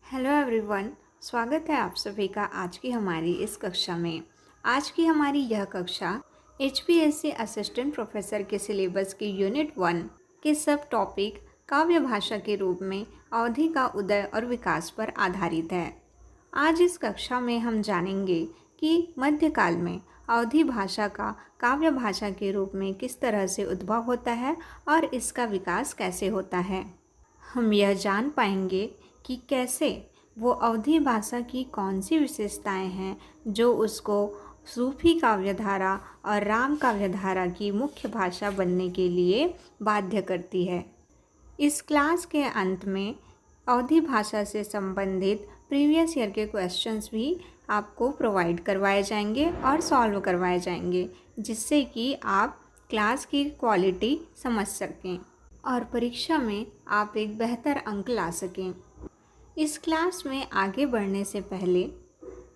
Hello everyone, स्वागत है आप सभी का आज की हमारी इस कक्षा में। आज की हमारी यह कक्षा HPSC असिस्टेंट प्रोफेसर के सिलेबस की यूनिट 1 के सब टॉपिक काव्य भाषा के रूप में अवधि का उदय और विकास पर आधारित है। आज इस कक्षा में हम जानेंगे कि मध्यकाल में अवधि भाषा का काव्य भाषा के रूप में किस तरह से उद्भव होता है और इसका विकास कैसे होता है। हम यह जान पाएंगे कि कैसे वो अवधी भाषा की कौन सी विशेषताएं हैं जो उसको सूफी काव्यधारा और राम काव्यधारा की मुख्य भाषा बनने के लिए बाध्य करती है। इस क्लास के अंत में अवधी भाषा से संबंधित प्रीवियस ईयर के क्वेश्चंस भी आपको प्रोवाइड करवाए जाएंगे और सॉल्व करवाए जाएंगे, जिससे कि आप क्लास की क्वालिटी समझ सकें और परीक्षा में आप एक बेहतर अंक ला सकें। इस क्लास में आगे बढ़ने से पहले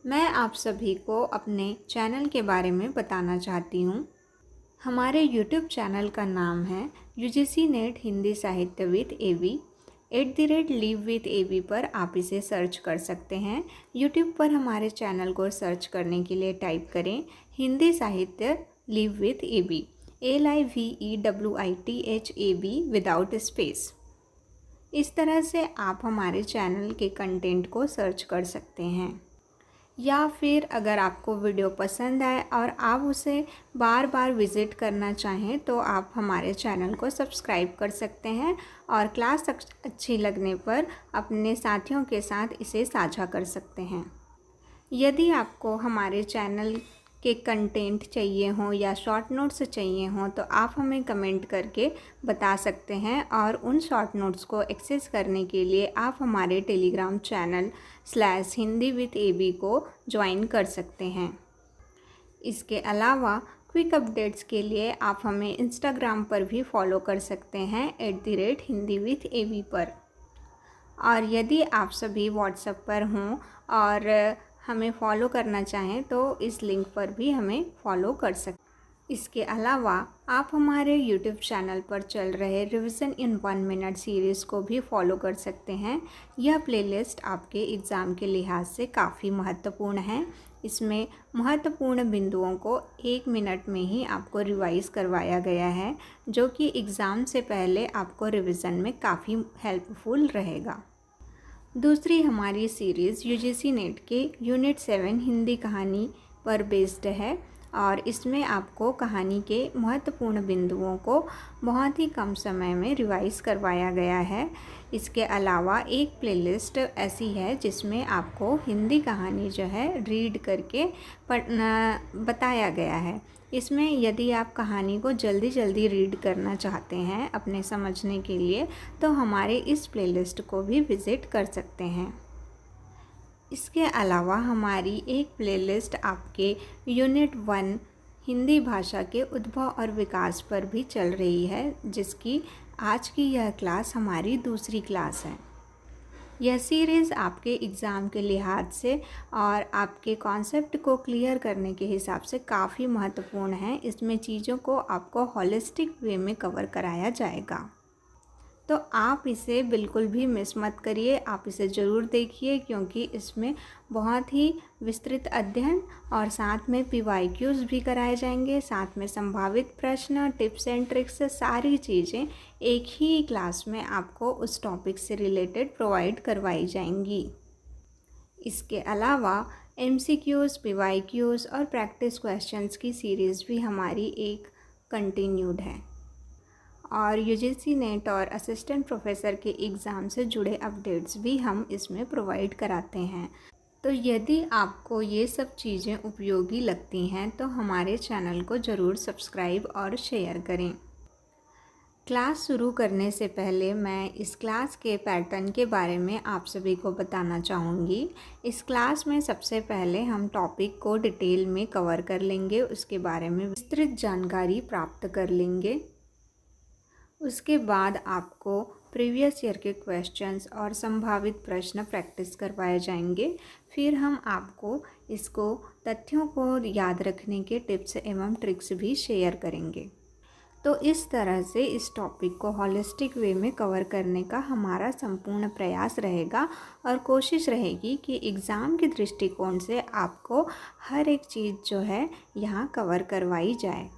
मैं आप सभी को अपने चैनल के बारे में बताना चाहती हूँ। हमारे YouTube चैनल का नाम है UGC नेट हिंदी साहित्य with AB। @live with AB पर आप इसे सर्च कर सकते हैं। YouTube पर हमारे चैनल को सर्च करने के लिए टाइप करें हिंदी साहित्य live with AB, LIVEWITHAB without space. इस तरह से आप हमारे चैनल के कंटेंट को सर्च कर सकते हैं। या फिर अगर आपको वीडियो पसंद आए और आप उसे बार बार विज़िट करना चाहें तो आप हमारे चैनल को सब्सक्राइब कर सकते हैं और क्लास अच्छी लगने पर अपने साथियों के साथ इसे साझा कर सकते हैं। यदि आपको हमारे चैनल के कंटेंट चाहिए हों या शॉर्ट नोट्स चाहिए हों तो आप हमें कमेंट करके बता सकते हैं और उन शॉर्ट नोट्स को एक्सेस करने के लिए आप हमारे टेलीग्राम चैनल /HindiWithAB को ज्वाइन कर सकते हैं। इसके अलावा क्विक अपडेट्स के लिए आप हमें इंस्टाग्राम पर भी फॉलो कर सकते हैं @HindiWithAB पर। और यदि आप सभी व्हाट्सएप पर हों और हमें फॉलो करना चाहें तो इस लिंक पर भी हमें फॉलो कर सकते हैं। इसके अलावा आप हमारे YouTube चैनल पर चल रहे रिवीजन इन 1 मिनट सीरीज़ को भी फॉलो कर सकते हैं। यह प्लेलिस्ट आपके एग्ज़ाम के लिहाज से काफ़ी महत्वपूर्ण है। इसमें महत्वपूर्ण बिंदुओं को 1 मिनट में ही आपको रिवाइज़ करवाया गया है, जो कि एग्ज़ाम से पहले आपको रिवीजन में काफ़ी हेल्पफुल रहेगा। दूसरी हमारी सीरीज़ UGC नेट के यूनिट 7 हिंदी कहानी पर बेस्ड है और इसमें आपको कहानी के महत्वपूर्ण बिंदुओं को बहुत ही कम समय में रिवाइज़ करवाया गया है। इसके अलावा एक प्लेलिस्ट ऐसी है जिसमें आपको हिंदी कहानी जो है रीड करके बताया गया है। इसमें यदि आप कहानी को जल्दी जल्दी रीड करना चाहते हैं अपने समझने के लिए तो हमारे इस प्लेलिस्ट को भी विज़िट कर सकते हैं। इसके अलावा हमारी एक प्लेलिस्ट आपके यूनिट 1 हिंदी भाषा के उद्भव और विकास पर भी चल रही है, जिसकी आज की यह क्लास हमारी दूसरी क्लास है। यह सीरीज़ आपके एग्ज़ाम के लिहाज से और आपके कॉन्सेप्ट को क्लियर करने के हिसाब से काफ़ी महत्वपूर्ण है। इसमें चीज़ों को आपको हॉलिस्टिक वे में कवर कराया जाएगा, तो आप इसे बिल्कुल भी मिस मत करिए। आप इसे ज़रूर देखिए क्योंकि इसमें बहुत ही विस्तृत अध्ययन और साथ में PYQs भी कराए जाएंगे, साथ में संभावित प्रश्न, टिप्स एंड ट्रिक्स, सारी चीज़ें एक ही क्लास में आपको उस टॉपिक से रिलेटेड प्रोवाइड करवाई जाएंगी। इसके अलावा MCQs, PYQs और प्रैक्टिस क्वेश्चंस की सीरीज़ भी हमारी एक कंटिन्यूड है और UGC नेट और असिस्टेंट प्रोफेसर के एग्ज़ाम से जुड़े अपडेट्स भी हम इसमें प्रोवाइड कराते हैं। तो यदि आपको ये सब चीज़ें उपयोगी लगती हैं तो हमारे चैनल को ज़रूर सब्सक्राइब और शेयर करें। क्लास शुरू करने से पहले मैं इस क्लास के पैटर्न के बारे में आप सभी को बताना चाहूँगी। इस क्लास में सबसे पहले हम टॉपिक को डिटेल में कवर कर लेंगे, उसके बारे में विस्तृत जानकारी प्राप्त कर लेंगे। उसके बाद आपको प्रीवियस ईयर के क्वेश्चंस और संभावित प्रश्न प्रैक्टिस करवाए जाएंगे। फिर हम आपको तथ्यों को याद रखने के टिप्स एवं ट्रिक्स भी शेयर करेंगे। तो इस तरह से इस टॉपिक को हॉलिस्टिक वे में कवर करने का हमारा संपूर्ण प्रयास रहेगा और कोशिश रहेगी कि एग्ज़ाम के दृष्टिकोण से आपको हर एक चीज़ जो है यहाँ कवर करवाई जाए।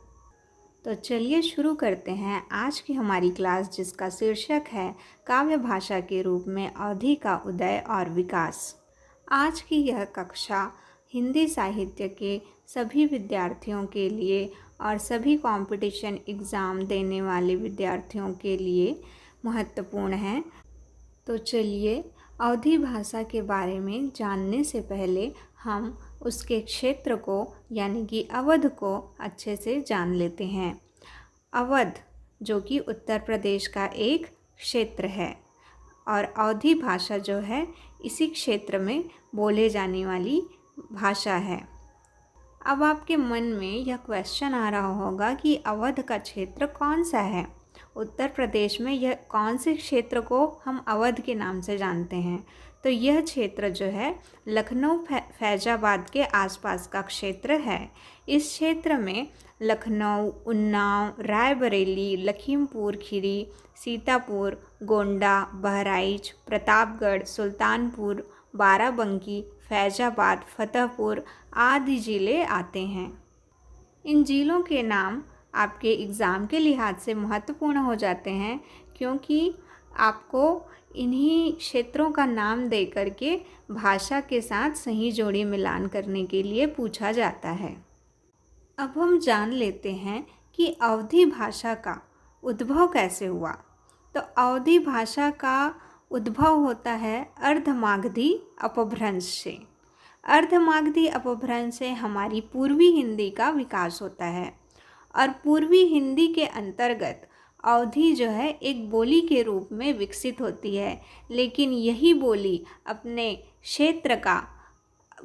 तो चलिए शुरू करते हैं आज की हमारी क्लास, जिसका शीर्षक है काव्य भाषा के रूप में अवधि का उदय और विकास। आज की यह कक्षा हिंदी साहित्य के सभी विद्यार्थियों के लिए और सभी कंपटीशन एग्ज़ाम देने वाले विद्यार्थियों के लिए महत्वपूर्ण है। तो चलिए अवधी भाषा के बारे में जानने से पहले हम उसके क्षेत्र को यानी कि अवध को अच्छे से जान लेते हैं। अवध जो कि उत्तर प्रदेश का एक क्षेत्र है और अवधी भाषा जो है इसी क्षेत्र में बोले जाने वाली भाषा है। अब आपके मन में यह क्वेश्चन आ रहा होगा कि अवध का क्षेत्र कौन सा है, उत्तर प्रदेश में यह कौन से क्षेत्र को हम अवध के नाम से जानते हैं। तो यह क्षेत्र जो है लखनऊ फैजाबाद के आसपास का क्षेत्र है। इस क्षेत्र में लखनऊ, उन्नाव, रायबरेली, लखीमपुर खीरी, सीतापुर, गोंडा, बहराइच, प्रतापगढ़, सुल्तानपुर, बाराबंकी, फैजाबाद, फतेहपुर आदि ज़िले आते हैं। इन ज़िलों के नाम आपके एग्ज़ाम के लिहाज से महत्वपूर्ण हो जाते हैं, क्योंकि आपको इन्हीं क्षेत्रों का नाम दे करके भाषा के साथ सही जोड़ी मिलान करने के लिए पूछा जाता है। अब हम जान लेते हैं कि अवधी भाषा का उद्भव कैसे हुआ। तो अवधी भाषा का उद्भव होता है अर्धमागधी अपभ्रंश से। अर्धमागधी अपभ्रंश से हमारी पूर्वी हिंदी का विकास होता है और पूर्वी हिंदी के अंतर्गत अवधी जो है एक बोली के रूप में विकसित होती है, लेकिन यही बोली अपने क्षेत्र का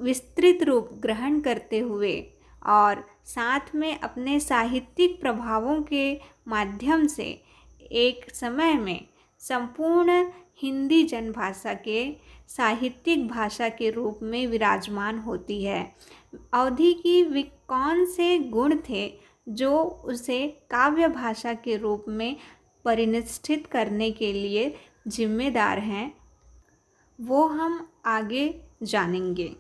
विस्तृत रूप ग्रहण करते हुए और साथ में अपने साहित्यिक प्रभावों के माध्यम से एक समय में संपूर्ण हिंदी जनभाषा के साहित्यिक भाषा के रूप में विराजमान होती है। अवधी की कौन से गुण थे जो उसे काव्य भाषा के रूप में परिनिष्ठित करने के लिए जिम्मेदार हैं, वो हम आगे जानेंगे।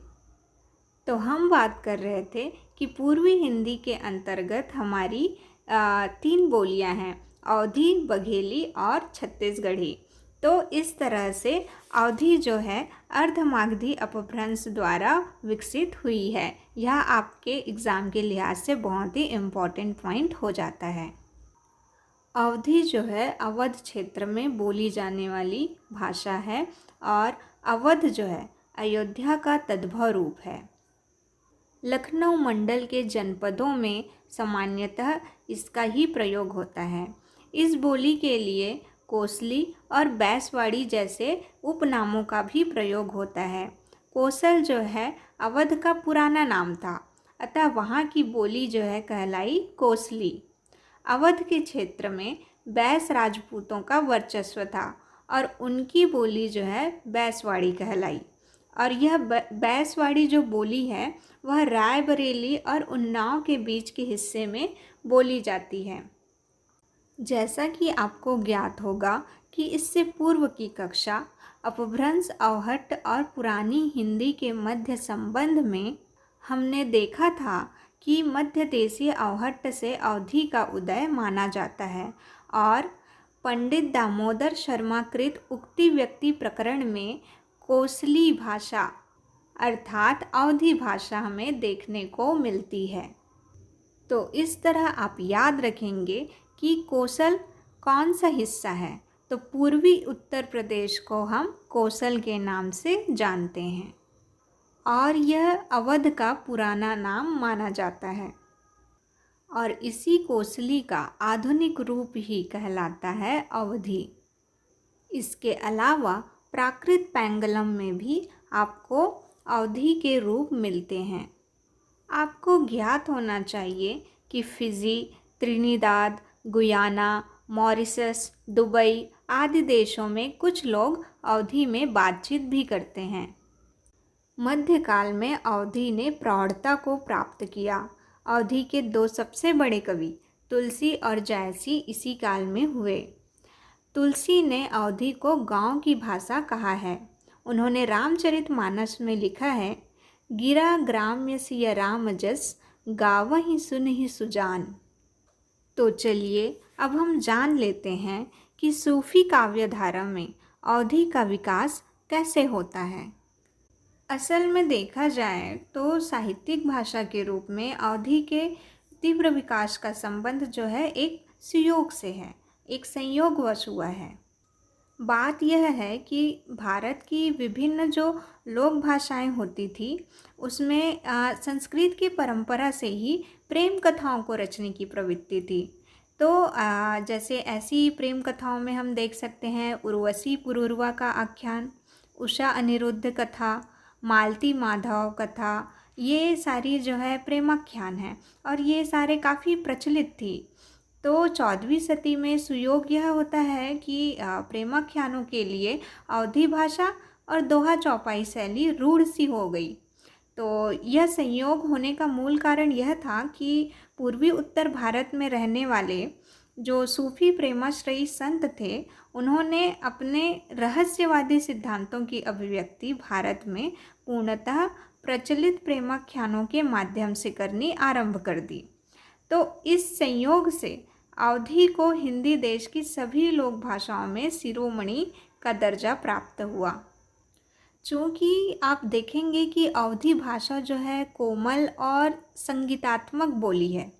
तो हम बात कर रहे थे कि पूर्वी हिंदी के अंतर्गत हमारी 3 बोलियां हैं, अवधी, बघेली और छत्तीसगढ़ी। तो इस तरह से अवधी जो है अर्धमागधी अपभ्रंश द्वारा विकसित हुई है। यह आपके एग्ज़ाम के लिहाज से बहुत ही इम्पॉर्टेंट पॉइंट हो जाता है। अवधी जो है अवध क्षेत्र में बोली जाने वाली भाषा है और अवध जो है अयोध्या का तद्भव रूप है। लखनऊ मंडल के जनपदों में सामान्यतः इसका ही प्रयोग होता है। इस बोली के लिए कोसली और बैसवाड़ी जैसे उपनामों का भी प्रयोग होता है। कोसल जो है अवध का पुराना नाम था, अतः वहाँ की बोली जो है कहलाई कोसली। अवध के क्षेत्र में बैस राजपूतों का वर्चस्व था और उनकी बोली जो है बैसवाड़ी कहलाई। और यह बैसवाड़ी जो बोली है वह रायबरेली और उन्नाव के बीच के हिस्से में बोली जाती है। जैसा कि आपको ज्ञात होगा कि इससे पूर्व की कक्षा अपभ्रंश, अवहट्ट और पुरानी हिंदी के मध्य संबंध में हमने देखा था कि मध्य देशीय अवहट्ट से अवधी का उदय माना जाता है और पंडित दामोदर शर्मा कृत उक्ति व्यक्ति प्रकरण में कोसली भाषा अर्थात अवधी भाषा हमें देखने को मिलती है। तो इस तरह आप याद रखेंगे कि कोसल कौन सा हिस्सा है। तो पूर्वी उत्तर प्रदेश को हम कोसल के नाम से जानते हैं और यह अवध का पुराना नाम माना जाता है और इसी कोसली का आधुनिक रूप ही कहलाता है अवधी। इसके अलावा प्राकृत पैंगलम में भी आपको अवधी के रूप मिलते हैं। आपको ज्ञात होना चाहिए कि Fiji, Trinidad, Guyana, Mauritius, Dubai आदि देशों में कुछ लोग अवधी में बातचीत भी करते हैं। मध्यकाल में अवधी ने प्रौढ़ता को प्राप्त किया। अवधी के 2 सबसे बड़े कवि तुलसी और जायसी इसी काल में हुए। तुलसी ने अवधी को गांव की भाषा कहा है। उन्होंने रामचरितमानस में लिखा है, गिरा ग्राम्य सिय राम जस, गावहीं सुनहि सुजान। तो चलिए अब हम जान लेते हैं कि सूफी काव्य धारा में अवधी का विकास कैसे होता है। असल में देखा जाए तो साहित्यिक भाषा के रूप में अवधी के तीव्र विकास का संबंध जो है एक सुयोग से है, एक संयोगवश हुआ है। बात यह है कि भारत की विभिन्न जो लोक भाषाएं होती थी उसमें संस्कृत की परंपरा से ही प्रेम कथाओं को रचने की प्रवृत्ति थी। तो जैसे ऐसी प्रेम कथाओं में हम देख सकते हैं उर्वशी पुरूरवा का आख्यान, उषा अनिरुद्ध कथा, मालती माधव कथा, ये सारी जो है प्रेमाख्यान है और ये सारे काफ़ी प्रचलित थी। तो 14वीं सदी में सुयोग यह होता है कि प्रेमाख्यानों के लिए अवधी भाषा और दोहा चौपाई शैली रूढ़ सी हो गई। तो यह संयोग होने का मूल कारण यह था कि पूर्वी उत्तर भारत में रहने वाले जो सूफी प्रेमाश्रयी संत थे उन्होंने अपने रहस्यवादी सिद्धांतों की अभिव्यक्ति भारत में पूर्णतः प्रचलित प्रेमाख्यानों के माध्यम से करनी आरंभ कर दी। तो इस संयोग से अवधी को हिंदी देश की सभी लोक भाषाओं में शिरोमणि का दर्जा प्राप्त हुआ। चूँकि आप देखेंगे कि अवधी भाषा जो है कोमल और संगीतात्मक बोली है,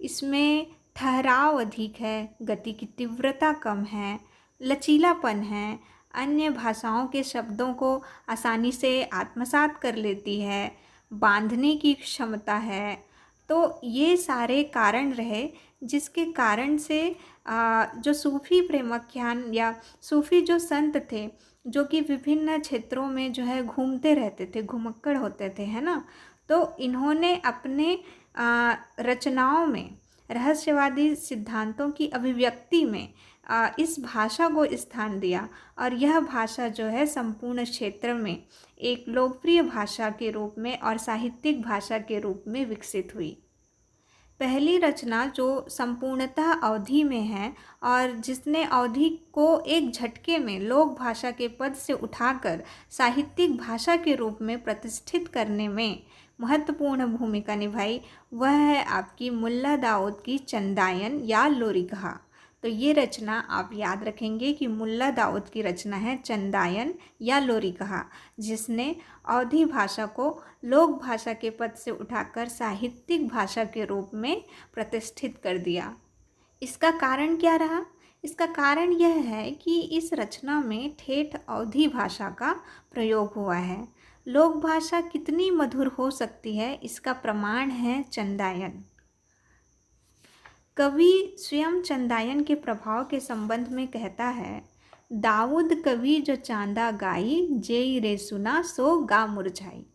इसमें ठहराव अधिक है, गति की तीव्रता कम है, लचीलापन है, अन्य भाषाओं के शब्दों को आसानी से आत्मसात कर लेती है, बांधने की क्षमता है। तो ये सारे कारण रहे जिसके कारण से जो सूफी प्रेमाख्यान या सूफी जो संत थे जो कि विभिन्न क्षेत्रों में जो है घूमते रहते थे, घुमक्कड़ होते थे, है ना। तो इन्होंने अपने रचनाओं में रहस्यवादी सिद्धांतों की अभिव्यक्ति में इस भाषा को स्थान दिया और यह भाषा जो है संपूर्ण क्षेत्र में एक लोकप्रिय भाषा के रूप में और साहित्यिक भाषा के रूप में विकसित हुई। पहली रचना जो संपूर्णतः अवधी में है और जिसने अवधी को एक झटके में लोक भाषा के पद से उठाकर साहित्यिक भाषा के रूप में प्रतिष्ठित करने में महत्वपूर्ण भूमिका निभाई, वह है आपकी मुल्ला दाऊद की चंदायन या लोरिकहा। तो ये रचना आप याद रखेंगे कि मुल्ला दाऊद की रचना है चंदायन या लोरिकहा, जिसने अवधी भाषा को लोक भाषा के पद से उठाकर साहित्यिक भाषा के रूप में प्रतिष्ठित कर दिया। इसका कारण क्या रहा? इसका कारण यह है कि इस रचना में ठेठ अवधी भाषा का प्रयोग हुआ है। लोक भाषा कितनी मधुर हो सकती है इसका प्रमाण है चंदायन। कवि स्वयं चंदायन के प्रभाव के संबंध में कहता है, दाऊद कवि जो चांदा गाई, जेई रे सुना सो गा मुरझाई।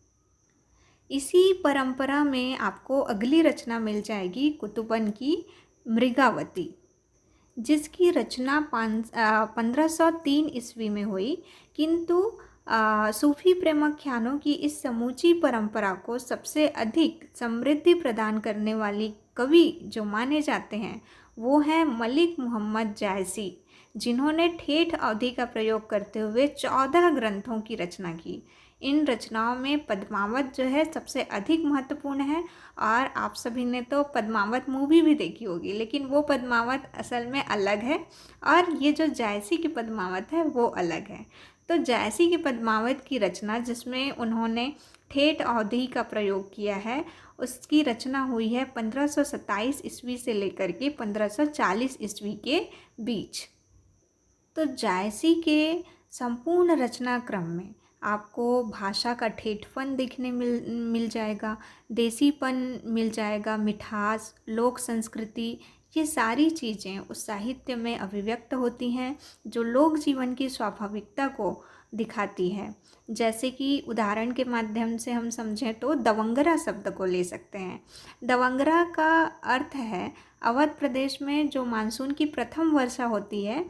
इसी परंपरा में आपको अगली रचना मिल जाएगी कुतुबन की मृगावती, जिसकी रचना 1503 ईस्वी में हुई। किंतु सूफी प्रेमाख्यानों की इस समूची परंपरा को सबसे अधिक समृद्धि प्रदान करने वाली कवि जो माने जाते हैं वो हैं मलिक मोहम्मद जायसी, जिन्होंने ठेठ अवधी का प्रयोग करते हुए 14 ग्रंथों की रचना की। इन रचनाओं में पद्मावत जो है सबसे अधिक महत्वपूर्ण है और आप सभी ने तो पद्मावत मूवी भी देखी होगी, लेकिन वो पद्मावत असल में अलग है और ये जो जायसी की पद्मावत है वो अलग है। तो जायसी की पद्मावत की रचना जिसमें उन्होंने ठेठ अवधी का प्रयोग किया है, उसकी रचना हुई है 1527 ईस्वी से लेकर के 1540 ईस्वी के बीच। तो जायसी के संपूर्ण रचना क्रम में आपको भाषा का ठेठपन देखने मिल जाएगा, देसीपन मिल जाएगा, मिठास, लोक संस्कृति, ये सारी चीज़ें उस साहित्य में अभिव्यक्त होती हैं जो लोक जीवन की स्वाभाविकता को दिखाती है। जैसे कि उदाहरण के माध्यम से हम समझें तो दवंगरा शब्द को ले सकते हैं। दवंगरा का अर्थ है अवध प्रदेश में जो मानसून की प्रथम वर्षा होती है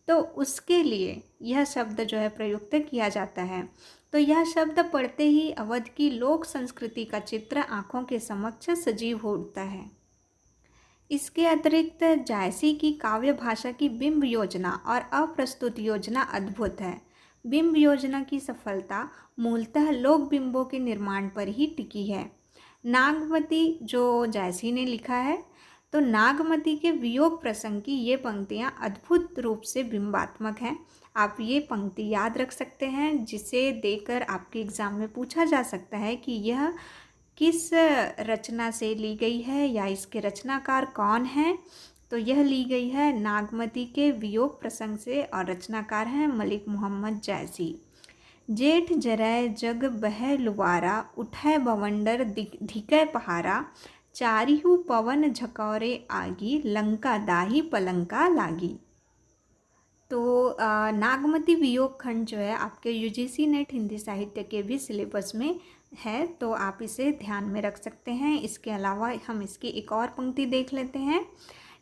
तो उसके लिए यह शब्द जो है प्रयुक्त किया जाता है। तो यह शब्द पढ़ते ही अवध की लोक संस्कृति का चित्र आँखों के समक्ष सजीव हो उठता है। इसके अतिरिक्त जायसी की काव्य भाषा की बिंब योजना और अप्रस्तुत योजना अद्भुत है। बिंब योजना की सफलता मूलतः लोक बिंबों के निर्माण पर ही टिकी है। नागमती जो जायसी ने लिखा है, तो नागमती के वियोग प्रसंग की ये पंक्तियाँ अद्भुत रूप से बिंबात्मक हैं। आप ये पंक्ति याद रख सकते हैं, जिसे देकर आपके एग्ज़ाम में पूछा जा सकता है कि यह किस रचना से ली गई है या इसके रचनाकार कौन हैं। तो यह ली गई है नागमती के वियोग प्रसंग से और रचनाकार हैं मलिक मोहम्मद जायसी। जेठ जरै जग बह लुवारा, उठै बवंडर धिकै पहारा, चारिहु पवन झकौरे आगी, लंका दाही पलंका लागी। तो नागमती वियोग खंड जो है आपके यूजीसी नेट हिंदी साहित्य के भी सिलेबस में है, तो आप इसे ध्यान में रख सकते हैं। इसके अलावा हम इसकी एक और पंक्ति देख लेते हैं।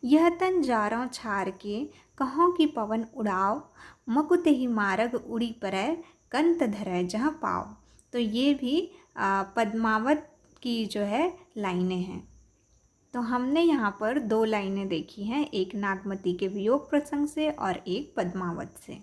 यह तन जारों छार के, कहों की पवन उड़ाव, मकुत ही मारग उड़ी परै, कंत धरै जहाँ पाव। तो ये भी पद्मावत की जो है लाइनें हैं। तो हमने यहाँ पर 2 लाइनें देखी हैं, एक नागमती के वियोग प्रसंग से और एक पद्मावत से।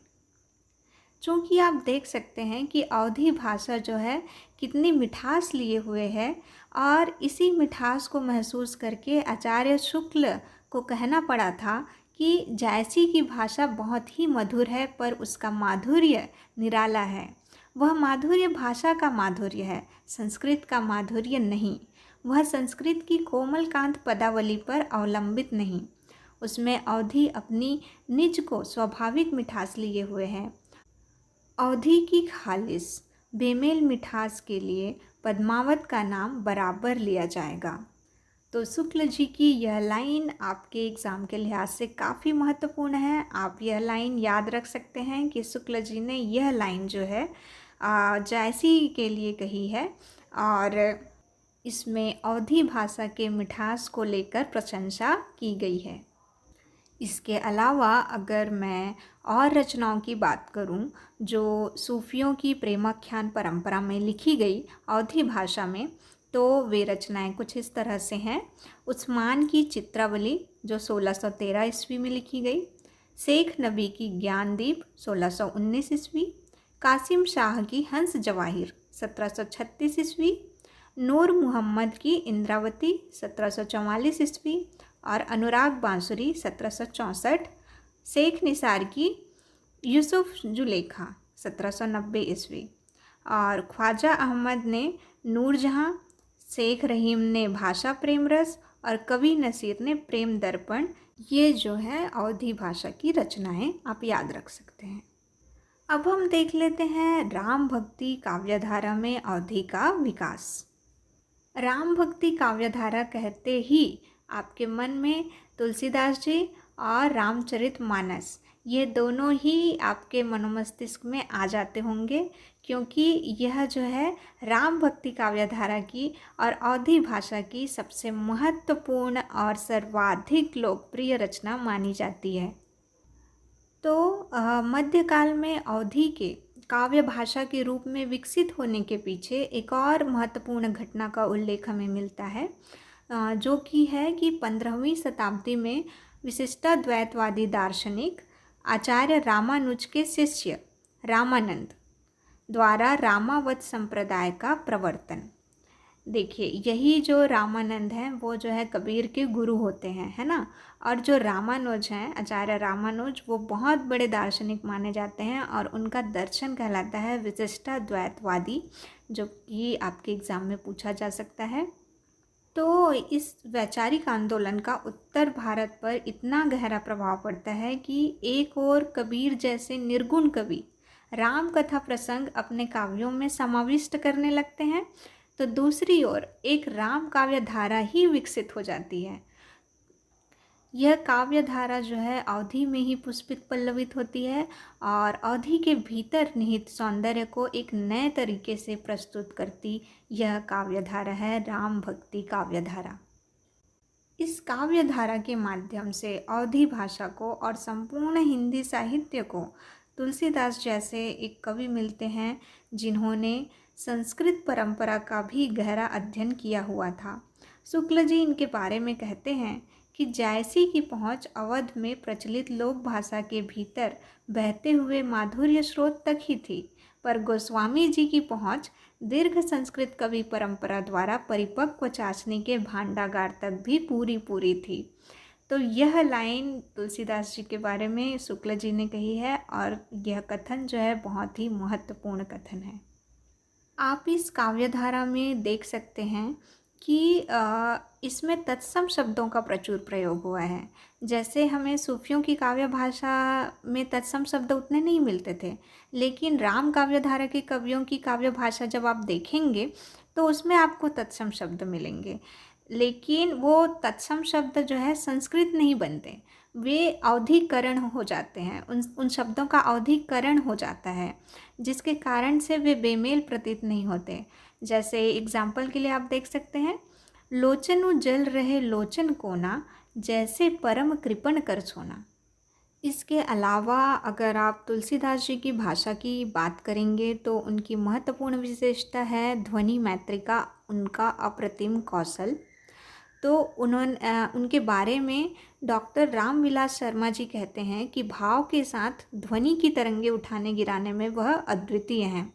चूँकि आप देख सकते हैं कि अवधी भाषा जो है कितनी मिठास लिए हुए है, और इसी मिठास को महसूस करके आचार्य शुक्ल को कहना पड़ा था कि जायसी की भाषा बहुत ही मधुर है, पर उसका माधुर्य निराला है। वह माधुर्य भाषा का माधुर्य है, संस्कृत का माधुर्य नहीं। वह संस्कृत की कोमल कांत पदावली पर अवलंबित नहीं, उसमें अवधी अपनी निज को स्वाभाविक मिठास लिए हुए है। अवधी की खालिस बेमेल मिठास के लिए पद्मावत का नाम बराबर लिया जाएगा। तो शुक्ल जी की यह लाइन आपके एग्ज़ाम के लिहाज से काफ़ी महत्वपूर्ण है। आप यह लाइन याद रख सकते हैं कि शुक्ल जी ने यह लाइन जो है जायसी के लिए कही है, और इसमें अवधी भाषा के मिठास को लेकर प्रशंसा की गई है। इसके अलावा अगर मैं और रचनाओं की बात करूं जो सूफियों की प्रेमाख्यान परंपरा में लिखी गई अवधी भाषा में, तो वे रचनाएं कुछ इस तरह से हैं। उस्मान की चित्रावली जो 1613 ईस्वी में लिखी गई, शेख नबी की ज्ञानदीप 1619 ईस्वी, कासिम शाह की हंस जवाहिर 1736 ईस्वी, नूर मुहम्मद की इंद्रावती 1744 ईस्वी और अनुराग बांसुरी 1764, शेख निसार की यूसुफ जुलेखा 1790 ईस्वी, और ख्वाजा अहमद ने नूरजहाँ, शेख रहीम ने भाषा प्रेम रस और कवि नसीर ने प्रेम दर्पण। ये जो है अवधी भाषा की रचनाएं आप याद रख सकते हैं। अब हम देख लेते हैं राम भक्ति काव्यधारा में अवधी का विकास। राम भक्ति काव्यधारा कहते ही आपके मन में तुलसीदास जी और रामचरितमानस ये दोनों ही आपके मनोमस्तिष्क में आ जाते होंगे, क्योंकि यह जो है राम भक्ति काव्यधारा की और अवधी भाषा की सबसे महत्वपूर्ण और सर्वाधिक लोकप्रिय रचना मानी जाती है। तो मध्यकाल में अवधी के काव्य भाषा के रूप में विकसित होने के पीछे एक और महत्वपूर्ण घटना का उल्लेख हमें मिलता है, जो कि है कि 15वीं शताब्दी में विशिष्टाद्वैतवादी दार्शनिक आचार्य रामानुज के शिष्य रामानंद द्वारा रामावत संप्रदाय का प्रवर्तन। देखिए, यही जो रामानंद हैं वो जो है कबीर के गुरु होते हैं, है ना। और जो रामानुज हैं, आचार्य रामानुज, वो बहुत बड़े दार्शनिक माने जाते हैं और उनका दर्शन कहलाता है विशिष्टाद्वैतवादी, जो कि आपके एग्ज़ाम में पूछा जा सकता है। तो इस वैचारिक आंदोलन का उत्तर भारत पर इतना गहरा प्रभाव पड़ता है कि एक और कबीर जैसे निर्गुण कवि राम कथा प्रसंग अपने काव्यों में समाविष्ट करने लगते हैं, तो दूसरी ओर एक राम काव्य धारा ही विकसित हो जाती है। यह काव्य धारा जो है अवधी में ही पुष्पित पल्लवित होती है और अवधी के भीतर निहित सौंदर्य को एक नए तरीके से प्रस्तुत करती यह काव्य धारा है राम भक्ति काव्य धारा। इस काव्य धारा के माध्यम से अवधी भाषा को और संपूर्ण हिंदी साहित्य को तुलसीदास जैसे एक कवि मिलते हैं जिन्होंने संस्कृत परंपरा का भी गहरा अध्ययन किया हुआ था। शुक्ल जी इनके बारे में कहते हैं कि जैसी की पहुँच अवध में प्रचलित लोक भाषा के भीतर बहते हुए माधुर्य स्रोत तक ही थी, पर गोस्वामी जी की पहुँच दीर्घ संस्कृत कवि परंपरा द्वारा परिपक्व चाशनी के भांडागार तक भी पूरी थी। तो यह लाइन तुलसीदास जी के बारे में शुक्ल जी ने कही है और यह कथन जो है बहुत ही महत्वपूर्ण कथन है। आप इस काव्यधारा में देख सकते हैं कि इसमें तत्सम शब्दों का प्रचुर प्रयोग हुआ है। जैसे हमें सूफियों की काव्य भाषा में तत्सम शब्द उतने नहीं मिलते थे, लेकिन राम काव्यधारा के कवियों की काव्य भाषा जब आप देखेंगे तो उसमें आपको तत्सम शब्द मिलेंगे। लेकिन वो तत्सम शब्द जो है संस्कृत नहीं बनते, वे अवधीकरण हो जाते हैं, उन शब्दों का अवधीकरण हो जाता है, जिसके कारण से वे बेमेल प्रतीत नहीं होते। जैसे एग्जाम्पल के लिए आप देख सकते हैं, लोचनु जल रहे लोचन कोना, जैसे परम कृपण कर सोना। इसके अलावा अगर आप तुलसीदास जी की भाषा की बात करेंगे तो उनकी महत्वपूर्ण विशेषता है ध्वनि मैत्रिका, उनका अप्रतिम कौशल। तो उनके बारे में डॉक्टर रामविलास शर्मा जी कहते हैं कि भाव के साथ ध्वनि की तरंगे उठाने गिराने में वह अद्वितीय हैं।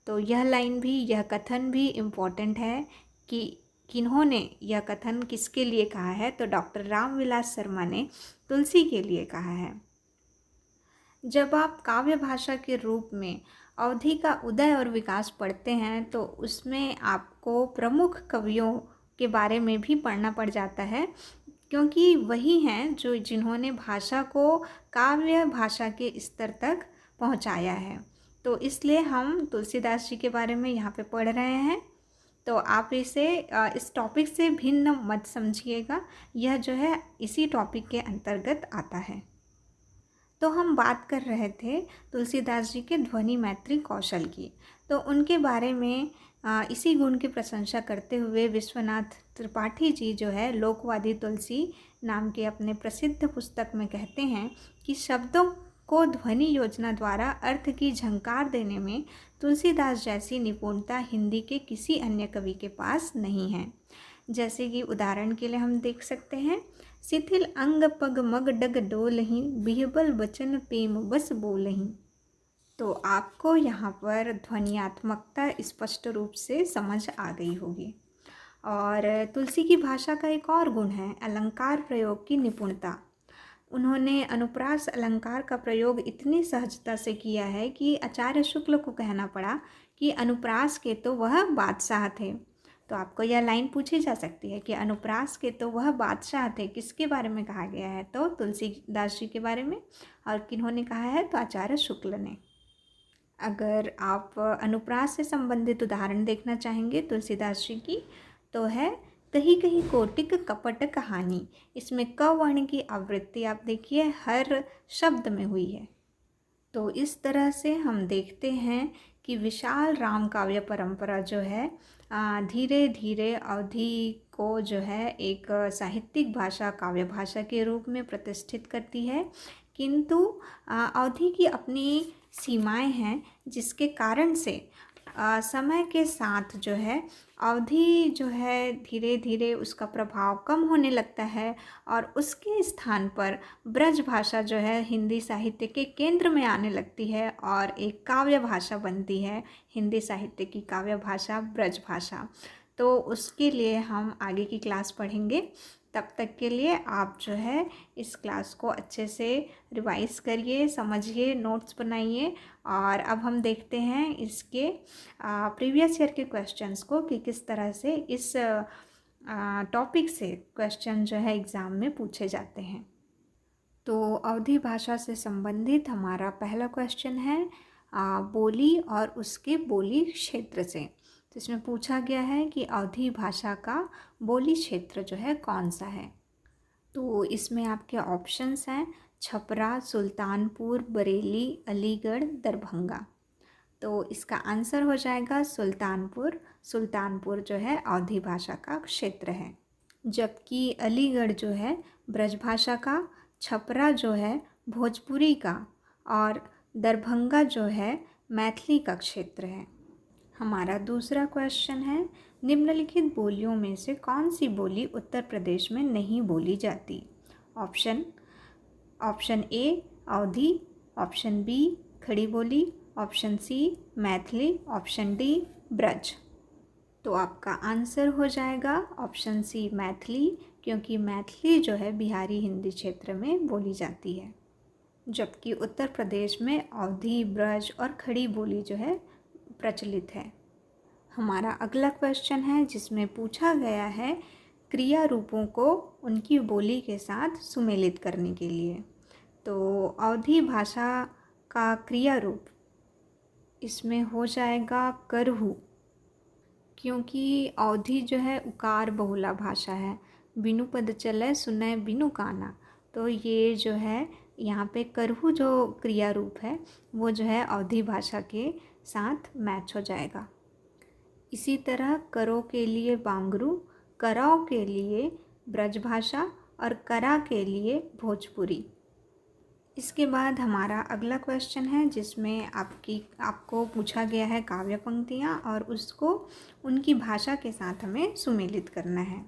तो यह लाइन भी, यह कथन भी इम्पॉर्टेंट है कि किन्होंने यह कथन किसके लिए कहा है, तो डॉक्टर रामविलास शर्मा ने तुलसी के लिए कहा है। जब आप काव्य भाषा के रूप में अवधि का उदय और विकास पढ़ते हैं तो उसमें आपको प्रमुख कवियों के बारे में भी पढ़ना पड़ जाता है, क्योंकि वही हैं जो जिन्होंने भाषा को काव्य भाषा के स्तर तक पहुंचाया है। तो इसलिए हम तुलसीदास जी के बारे में यहाँ पे पढ़ रहे हैं। तो आप इसे इस टॉपिक से भिन्न मत समझिएगा, यह जो है इसी टॉपिक के अंतर्गत आता है। तो हम बात कर रहे थे तुलसीदास जी के ध्वनि मैत्री कौशल की। तो उनके बारे में इसी गुण की प्रशंसा करते हुए विश्वनाथ त्रिपाठी जी जो है लोकवादी तुलसी नाम के अपने प्रसिद्ध पुस्तक में कहते हैं कि शब्दों को ध्वनि योजना द्वारा अर्थ की झंकार देने में तुलसीदास जैसी निपुणता हिंदी के किसी अन्य कवि के पास नहीं है। जैसे कि उदाहरण के लिए हम देख सकते हैं, शिथिल अंग पग मग डग डोलहीं, बिहबल बचन प्रेम बस बोलहीं। तो आपको यहाँ पर ध्वनियात्मकता स्पष्ट रूप से समझ आ गई होगी। और तुलसी की भाषा का एक और गुण है अलंकार प्रयोग की निपुणता। उन्होंने अनुप्रास अलंकार का प्रयोग इतनी सहजता से किया है कि आचार्य शुक्ल को कहना पड़ा कि अनुप्रास के तो वह बादशाह थे। तो आपको यह लाइन पूछी जा सकती है कि अनुप्रास के तो वह बादशाह थे, किसके बारे में कहा गया है, तो तुलसीदास जी के बारे में। और किन्होंने कहा है, तो आचार्य शुक्ल ने। अगर आप अनुप्रास से संबंधित उदाहरण देखना चाहेंगे तुलसीदास जी की, तो है कहीं कहीं कोटिक कपट कहानी। इसमें क वर्ण की आवृत्ति आप देखिए हर शब्द में हुई है। तो इस तरह से हम देखते हैं कि विशाल राम काव्य परंपरा जो है धीरे धीरे अवधि को जो है एक साहित्यिक भाषा, काव्य भाषा के रूप में प्रतिष्ठित करती है। किंतु अवधि की अपनी सीमाएं हैं, जिसके कारण से समय के साथ जो है अवधि जो है धीरे धीरे उसका प्रभाव कम होने लगता है और उसके स्थान पर ब्रज भाषा जो है हिंदी साहित्य के केंद्र में आने लगती है और एक काव्य भाषा बनती है, हिंदी साहित्य की काव्य भाषा ब्रज भाषा। तो उसके लिए हम आगे की क्लास पढ़ेंगे। तब तक के लिए आप जो है इस क्लास को अच्छे से रिवाइज करिए, समझिए, नोट्स बनाइए। और अब हम देखते हैं इसके प्रीवियस ईयर के क्वेश्चंस को कि किस तरह से इस टॉपिक से क्वेश्चन जो है एग्ज़ाम में पूछे जाते हैं। तो अवधी भाषा से संबंधित हमारा पहला क्वेश्चन है बोली और उसके बोली क्षेत्र से। तो इसमें पूछा गया है कि अवधी भाषा का बोली क्षेत्र जो है कौन सा है। तो इसमें आपके ऑप्शंस हैं छपरा, सुल्तानपुर, बरेली, अलीगढ़, दरभंगा। तो इसका आंसर हो जाएगा सुल्तानपुर। सुल्तानपुर जो है अवधी भाषा का क्षेत्र है, जबकि अलीगढ़ जो है ब्रजभाषा का, छपरा जो है भोजपुरी का और दरभंगा जो है मैथिली का क्षेत्र है। हमारा दूसरा क्वेश्चन है, निम्नलिखित बोलियों में से कौन सी बोली उत्तर प्रदेश में नहीं बोली जाती? Option A Awadhi, option B Khari Boli, option C Maithili, option D Braj. तो आपका आंसर हो जाएगा ऑप्शन सी मैथिली, क्योंकि मैथिली जो है बिहारी हिंदी क्षेत्र में बोली जाती है, जबकि उत्तर प्रदेश में अवधी, ब्रज और खड़ी बोली जो है प्रचलित है। हमारा अगला क्वेश्चन है जिसमें पूछा गया है क्रिया रूपों को उनकी बोली के साथ सुमेलित करने के लिए। तो अवधी भाषा का क्रिया रूप इसमें हो जाएगा करहु, क्योंकि अवधी जो है उकार बहुला भाषा है, बिनु पद चले सुनय बिनु काना। तो ये जो है यहाँ पे करहु जो क्रिया रूप है वो जो है अवधी भाषा के साथ मैच हो जाएगा। इसी तरह करो के लिए बांगरू, कराओ के लिए ब्रजभाषा और करा के लिए भोजपुरी। इसके बाद हमारा अगला क्वेश्चन है जिसमें आपको पूछा गया है काव्य पंक्तियाँ और उसको उनकी भाषा के साथ हमें सुमेलित करना है।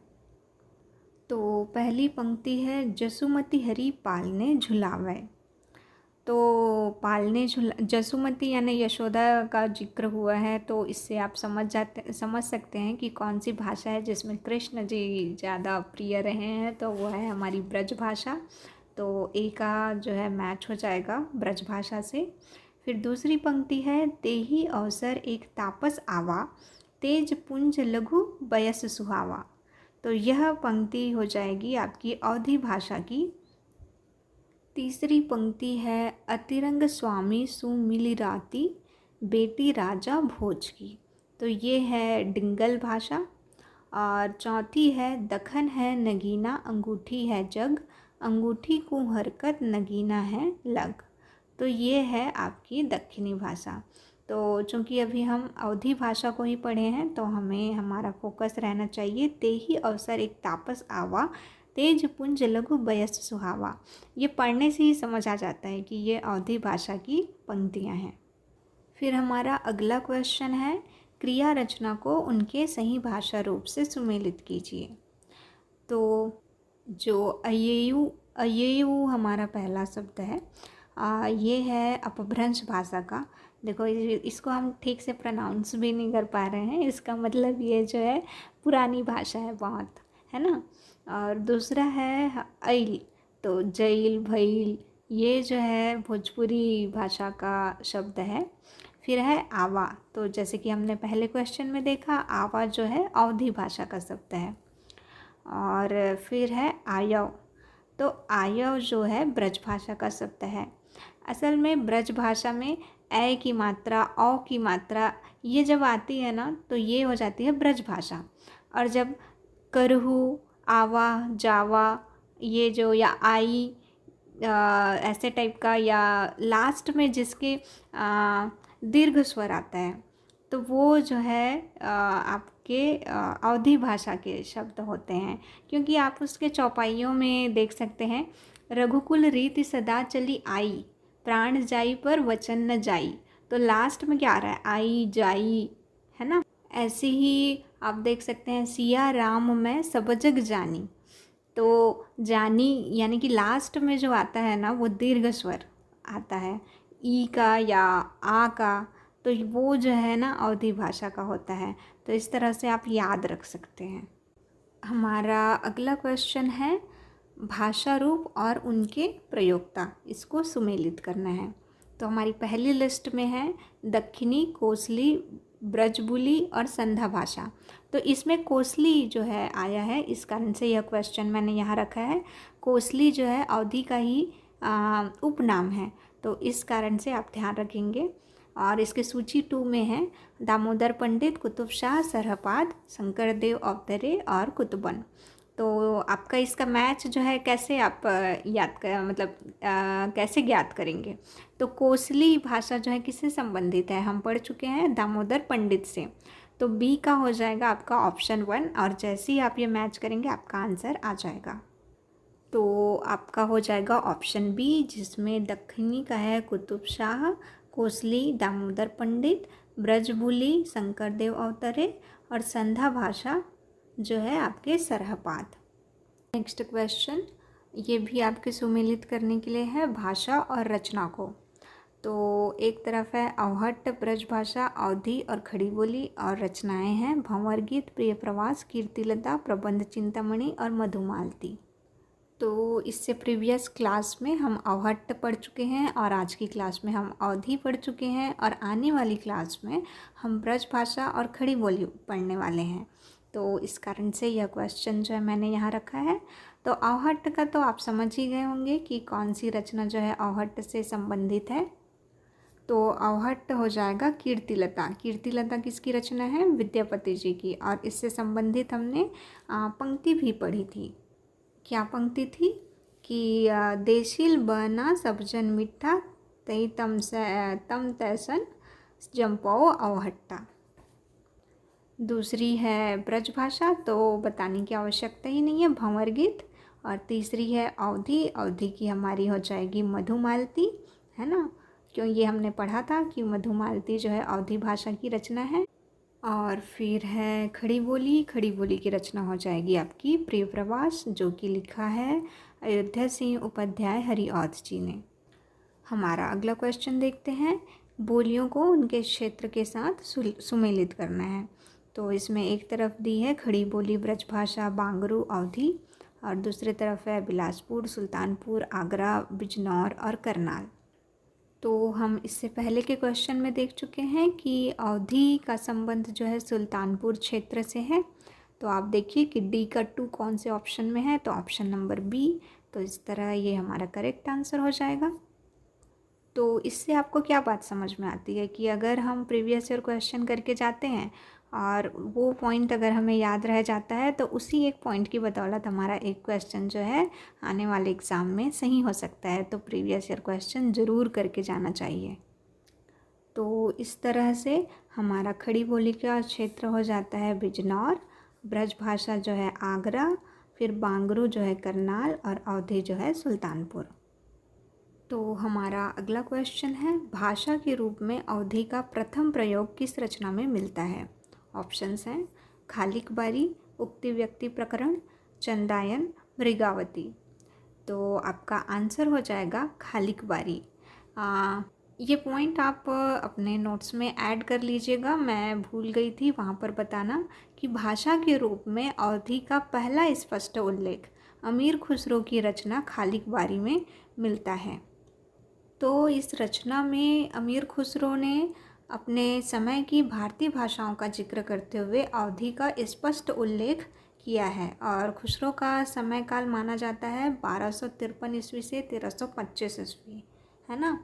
तो पहली पंक्ति है, जसुमती हरि पालने झुलावे। तो जसुमती यानी यशोदा का जिक्र हुआ है, तो इससे आप समझ सकते हैं कि कौन सी भाषा है जिसमें कृष्ण जी ज़्यादा प्रिय रहे हैं। तो वो है हमारी ब्रज भाषा। तो ए का जो है मैच हो जाएगा ब्रज भाषा से। फिर दूसरी पंक्ति है, तेहि अवसर एक तापस आवा, तेज पुंज लघु बयस सुहावा। तो यह पंक्ति हो जाएगी आपकी अवधी भाषा की। तीसरी पंक्ति है, अतिरंग स्वामी सुमिली राती, बेटी राजा भोज की। तो ये है डिंगल भाषा। और चौथी है, दखन है नगीना, अंगूठी है जग, अंगूठी को हरकत नगीना है लग। तो ये है आपकी दक्षिणी भाषा। तो चूँकि अभी हम अवधी भाषा को ही पढ़े हैं तो हमें हमारा फोकस रहना चाहिए, तेहि अवसर एक तापस आवा, तेज पुंज लघु बयस सुहावा। ये पढ़ने से ही समझ आ जाता है कि ये अवधी भाषा की पंक्तियाँ हैं। फिर हमारा अगला क्वेश्चन है, क्रिया रचना को उनके सही भाषा रूप से सुमेलित कीजिए। तो जो अयेयु हमारा पहला शब्द है, ये है अपभ्रंश भाषा का। देखो इसको हम ठीक से प्रोनाउंस भी नहीं कर पा रहे हैं, इसका मतलब ये जो है पुरानी भाषा है बहुत, है ना। और दूसरा है ऐल, तो जैल भैल, ये जो है भोजपुरी भाषा का शब्द है। फिर है आवा, तो जैसे कि हमने पहले क्वेश्चन में देखा, आवा जो है अवधी भाषा का शब्द है। और फिर है आयव, तो आयव जो है ब्रज भाषा का शब्द है। असल में ब्रज भाषा में ए की मात्रा, औ की मात्रा ये जब आती है ना तो ये हो जाती है ब्रज भाषा। और जब करहु, आवा, जावा ये जो या आई ऐसे टाइप का, या लास्ट में जिसके दीर्घ स्वर आता है तो वो जो है आपके अवधी भाषा के शब्द होते हैं। क्योंकि आप उसके चौपाइयों में देख सकते हैं, रघुकुल रीति सदा चली आई, प्राण जाई पर वचन न जाई। तो लास्ट में क्या आ रहा है, आई जाई, है ना। ऐसे ही आप देख सकते हैं, सिया राम मैं सब जग जानी। तो जानी यानी कि लास्ट में जो आता है ना वो दीर्घ स्वर आता है, ई का या आ का, तो वो जो है ना अवधी भाषा का होता है। तो इस तरह से आप याद रख सकते हैं। हमारा अगला क्वेश्चन है, भाषा रूप और उनके प्रयोक्ता, इसको सुमेलित करना है। तो हमारी पहली लिस्ट में है दक्षिणी, कोसली, ब्रजबुली और संधा भाषा। तो इसमें कोसली जो है आया है, इस कारण से यह क्वेश्चन मैंने यहाँ रखा है। कोसली जो है अवधी का ही उपनाम है, तो इस कारण से आप ध्यान रखेंगे। और इसके सूची 2 में है दामोदर पंडित, कुतुब शाह, सरहपाद, शंकरदेव अवतरे और कुतुबन। तो आपका इसका मैच जो है कैसे आप कैसे ज्ञात करेंगे। तो कोसली भाषा जो है किससे संबंधित है, हम पढ़ चुके हैं दामोदर पंडित से। तो बी का हो जाएगा आपका ऑप्शन 1, और जैसे ही आप ये मैच करेंगे आपका आंसर आ जाएगा। तो आपका हो जाएगा ऑप्शन बी, जिसमें दक्षिणी का है कुतुब शाह, कोसली दामोदर पंडित, ब्रजबुली शंकरदेव अवतरे और संधा भाषा जो है आपके सरहपाद। नेक्स्ट क्वेश्चन, ये भी आपके सुमेलित करने के लिए है भाषा और रचना को। तो एक तरफ है अवहट्ट, ब्रजभाषा, अवधी और खड़ी बोली, और रचनाएं हैं भंवर गीत, प्रिय प्रवास, कीर्तिलता, प्रबंध चिंतामणि और मधुमालती। तो इससे प्रीवियस क्लास में हम अवहट्ट पढ़ चुके हैं और आज की क्लास में हम अवधी पढ़ चुके हैं, और आने वाली क्लास में हम ब्रजभाषा और खड़ी बोली पढ़ने वाले हैं। तो इस कारण से यह क्वेश्चन जो है मैंने यहाँ रखा है। तो अवहट्ट का तो आप समझ ही गए होंगे कि कौन सी रचना जो है अवहट्ट से संबंधित है। तो अवहट्ट हो जाएगा कीर्तिलता। कीर्तिलता किसकी रचना है? विद्यापति जी की। और इससे संबंधित हमने पंक्ति भी पढ़ी थी। क्या पंक्ति थी कि देशील बना सबजन मिठा, तई तम तैसन जंपाओ अवहट्टा। दूसरी है ब्रजभाषा, तो बताने की आवश्यकता ही नहीं है, भंवर गीत। और तीसरी है अवधी। अवधी की हमारी हो जाएगी मधुमालती, है ना, क्यों ये हमने पढ़ा था कि मधुमालती जो है अवधी भाषा की रचना है। और फिर है खड़ी बोली। खड़ी बोली की रचना हो जाएगी आपकी प्रिय प्रवास, जो कि लिखा है अयोध्या सिंह उपाध्याय हरिऔध जी ने। हमारा अगला क्वेश्चन देखते हैं, बोलियों को उनके क्षेत्र के साथ सुमेलित करना है। तो इसमें एक तरफ दी है खड़ी बोली, ब्रजभाषा, बांगरू, अवधी, और दूसरी तरफ है बिलासपुर, सुल्तानपुर, आगरा, बिजनौर और करनाल। तो हम इससे पहले के क्वेश्चन में देख चुके हैं कि अवधी का संबंध जो है सुल्तानपुर क्षेत्र से है। तो आप देखिए कि डी का 2 कौन से ऑप्शन में है, तो ऑप्शन नंबर बी। तो इस तरह ये हमारा करेक्ट आंसर हो जाएगा। तो इससे आपको क्या बात समझ में आती है कि अगर हम प्रीवियस ईयर क्वेश्चन करके जाते हैं और वो पॉइंट अगर हमें याद रह जाता है, तो उसी एक पॉइंट की बदौलत हमारा एक क्वेश्चन जो है आने वाले एग्ज़ाम में सही हो सकता है। तो प्रीवियस ईयर क्वेश्चन ज़रूर करके जाना चाहिए। तो इस तरह से हमारा खड़ी बोली का क्षेत्र हो जाता है बिजनौर, ब्रजभाषा जो है आगरा, फिर बांगरू जो है करनाल, और अवधी जो है सुल्तानपुर। तो हमारा अगला क्वेश्चन है, भाषा के रूप में अवधी का प्रथम प्रयोग किस रचना में मिलता है? ऑप्शंस हैं खालिक बारी, उक्ति व्यक्ति प्रकरण, चंदायन, मृगावती। तो आपका आंसर हो जाएगा खालिक बारी। ये पॉइंट आप अपने नोट्स में ऐड कर लीजिएगा, मैं भूल गई थी वहाँ पर बताना कि भाषा के रूप में अवधी का पहला स्पष्ट उल्लेख अमीर खुसरो की रचना खालिक बारी में मिलता है। तो इस रचना में अमीर खुसरो ने अपने समय की भारतीय भाषाओं का जिक्र करते हुए अवधी का स्पष्ट उल्लेख किया है, और खुसरो का समय काल माना जाता है 1253 ईस्वी से 1325 ईस्वी, है ना।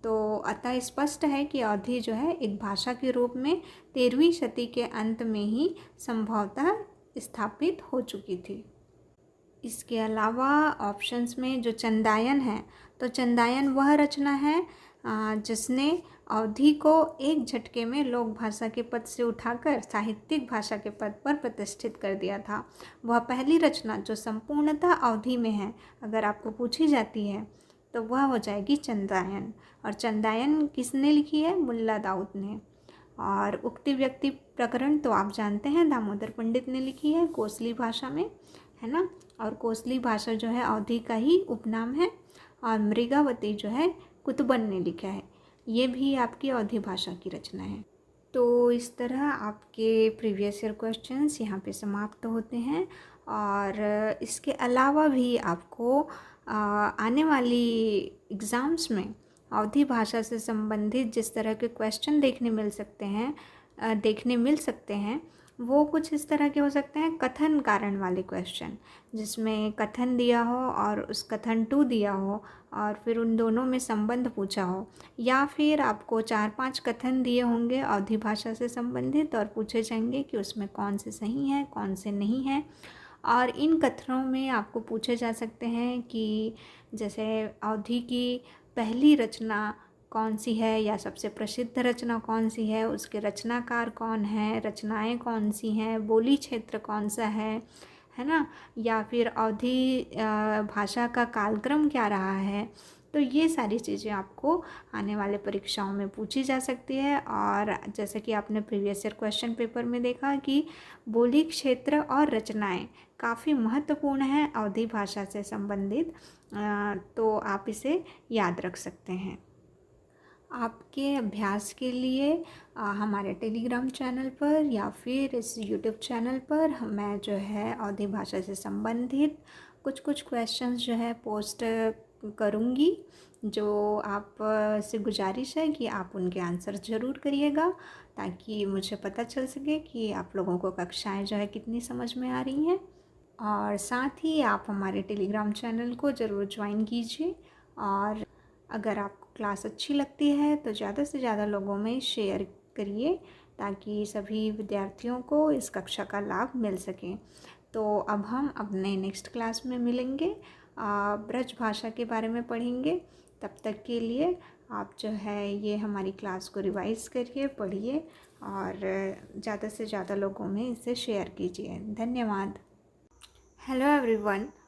तो अतः स्पष्ट है कि अवधी जो है एक भाषा के रूप में 13वीं शती के अंत में ही संभवतः स्थापित हो चुकी थी। इसके अलावा ऑप्शंस में जो चंदायन है, तो चंदायन वह रचना है जिसने अवधी को एक झटके में लोक भाषा के पद से उठाकर साहित्यिक भाषा के पद पर प्रतिष्ठित कर दिया था। वह पहली रचना जो संपूर्णतः अवधी में है, अगर आपको पूछी जाती है तो वह हो जाएगी चंदायन। और चंदायन किसने लिखी है? मुल्ला दाऊद ने। और उक्ति व्यक्ति प्रकरण तो आप जानते हैं दामोदर पंडित ने लिखी है कोसली भाषा में, है ना। और कोसली भाषा जो है अवधी का ही उपनाम है। और मृगावती जो है कुतुबन ने लिखा है, ये भी आपकी अवधी भाषा की रचना है। तो इस तरह आपके प्रीवियस ईयर क्वेश्चंस यहाँ पे समाप्त होते हैं। और इसके अलावा भी आपको आने वाली एग्ज़ाम्स में अवधी भाषा से संबंधित जिस तरह के क्वेश्चन देखने मिल सकते हैं वो कुछ इस तरह के हो सकते हैं, कथन कारण वाले क्वेश्चन, जिसमें कथन दिया हो और उस कथन टू दिया हो और फिर उन दोनों में संबंध पूछा हो, या फिर आपको 4-5 कथन दिए होंगे अवधी भाषा से संबंधित और पूछे जाएंगे कि उसमें कौन से सही हैं कौन से नहीं हैं। और इन कथनों में आपको पूछे जा सकते हैं कि जैसे अवधी की पहली रचना कौन सी है या सबसे प्रसिद्ध रचना कौन सी है, उसके रचनाकार कौन है, रचनाएं कौन सी हैं, बोली क्षेत्र कौन सा है ना, या फिर अवधी भाषा का कालक्रम क्या रहा है। तो ये सारी चीज़ें आपको आने वाले परीक्षाओं में पूछी जा सकती है। और जैसे कि आपने प्रीवियस ईयर क्वेश्चन पेपर में देखा कि बोली, क्षेत्र और रचनाएं काफ़ी महत्वपूर्ण हैं अवधी भाषा से संबंधित, तो आप इसे याद रख सकते हैं। आपके अभ्यास के लिए हमारे टेलीग्राम चैनल पर या फिर इस यूट्यूब चैनल पर मैं जो है अवधी भाषा से संबंधित कुछ क्वेश्चंस जो है पोस्ट करूँगी, जो आप से गुजारिश है कि आप उनके आंसर ज़रूर करिएगा, ताकि मुझे पता चल सके कि आप लोगों को कक्षाएं जो है कितनी समझ में आ रही हैं। और साथ ही आप हमारे टेलीग्राम चैनल को ज़रूर ज्वाइन कीजिए, और अगर आपको क्लास अच्छी लगती है तो ज़्यादा से ज़्यादा लोगों में शेयर करिए, ताकि सभी विद्यार्थियों को इस कक्षा का लाभ मिल सके। तो अब हम अपने नेक्स्ट क्लास में मिलेंगे, ब्रज भाषा के बारे में पढ़ेंगे। तब तक के लिए आप जो है ये हमारी क्लास को रिवाइज़ करिए, पढ़िए और ज़्यादा से ज़्यादा लोगों में इसे शेयर कीजिए। धन्यवाद। Hello everyone.